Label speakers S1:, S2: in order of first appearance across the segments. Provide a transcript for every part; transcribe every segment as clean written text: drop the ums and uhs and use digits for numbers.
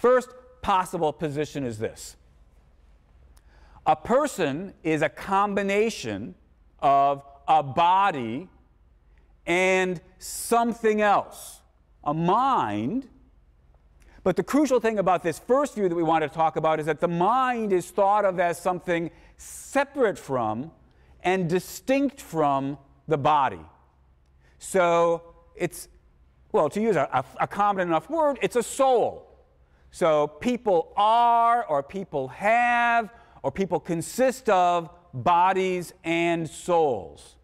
S1: first possible position is this. A person is a combination of a body and something else, a mind. But the crucial thing about this first view that we want to talk about is that the mind is thought of as something separate from and distinct from the body. So it's, well, to use a common enough word, it's a soul. So people are, or people have, or people consist of bodies and souls.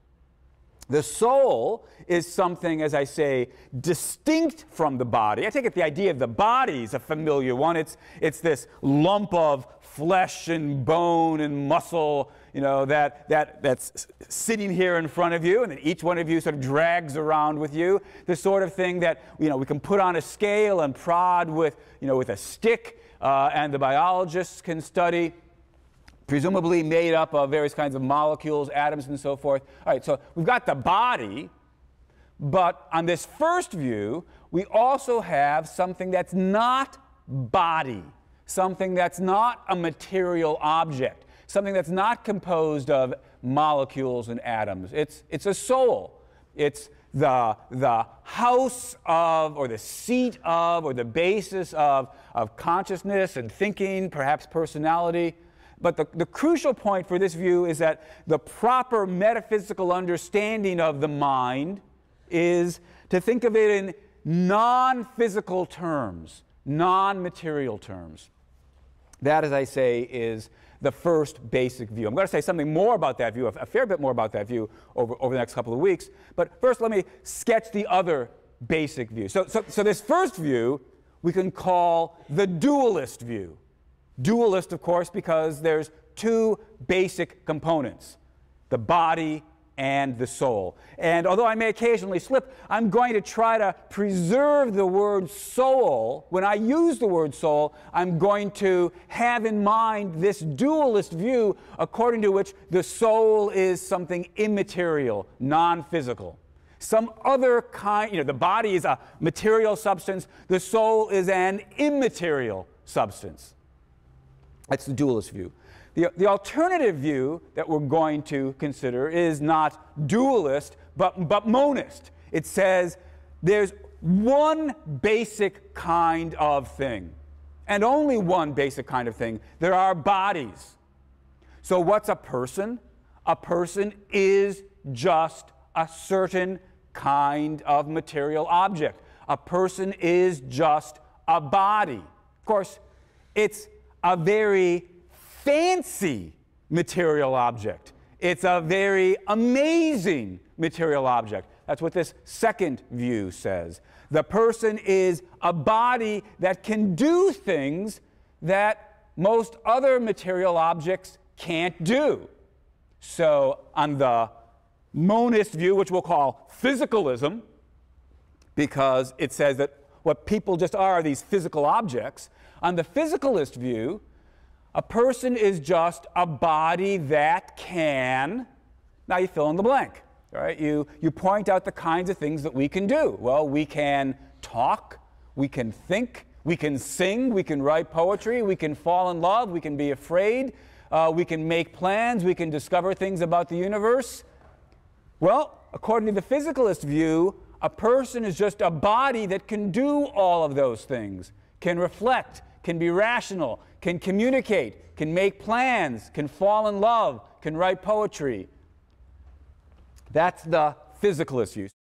S1: The soul is something, as I say, distinct from the body. I take it the idea of the body is a familiar one. It's this lump of flesh and bone and muscle, you know, that's sitting here in front of you, and that each one of you sort of drags around with you. The sort of thing that, you know, we can put on a scale and prod with, you know, with a stick, and the biologists can study. Presumably made up of various kinds of molecules, atoms, and so forth. All right, so we've got the body, but on this first view, we also have something that's not body, something that's not a material object, something that's not composed of molecules and atoms. It's a soul. It's the house of, or the seat of, or the basis of consciousness and thinking, perhaps personality. But the crucial point for this view is that the proper metaphysical understanding of the mind is to think of it in non-physical terms, non-material terms. That, as I say, is the first basic view. I'm going to say something more about that view, a fair bit more about that view over the next couple of weeks. But first, let me sketch the other basic view. So this first view we can call the dualist view. Dualist, of course, because there's two basic components, the body and the soul. And although I may occasionally slip, I'm going to try to preserve the word soul. When I use the word soul, I'm going to have in mind this dualist view according to which the soul is something immaterial, non-physical. Some other kind, you know, the body is a material substance, the soul is an immaterial substance. That's the dualist view. The alternative view that we're going to consider is not dualist, but monist. It says there's one basic kind of thing, and only one basic kind of thing. There are bodies. So what's a person? A person is just a certain kind of material object. A person is just a body. Of course, it's a very fancy material object. It's a very amazing material object. That's what this second view says. The person is a body that can do things that most other material objects can't do. So on the monist view, which we'll call physicalism, because it says that what people just are these physical objects, on the physicalist view, a person is just a body that can, now you fill in the blank, right? You point out the kinds of things that we can do. Well, we can talk, we can think, we can sing, we can write poetry, we can fall in love, we can be afraid, we can make plans, we can discover things about the universe. Well, according to the physicalist view, a person is just a body that can do all of those things, can reflect, can be rational, can communicate, can make plans, can fall in love, can write poetry. That's the physicalist view.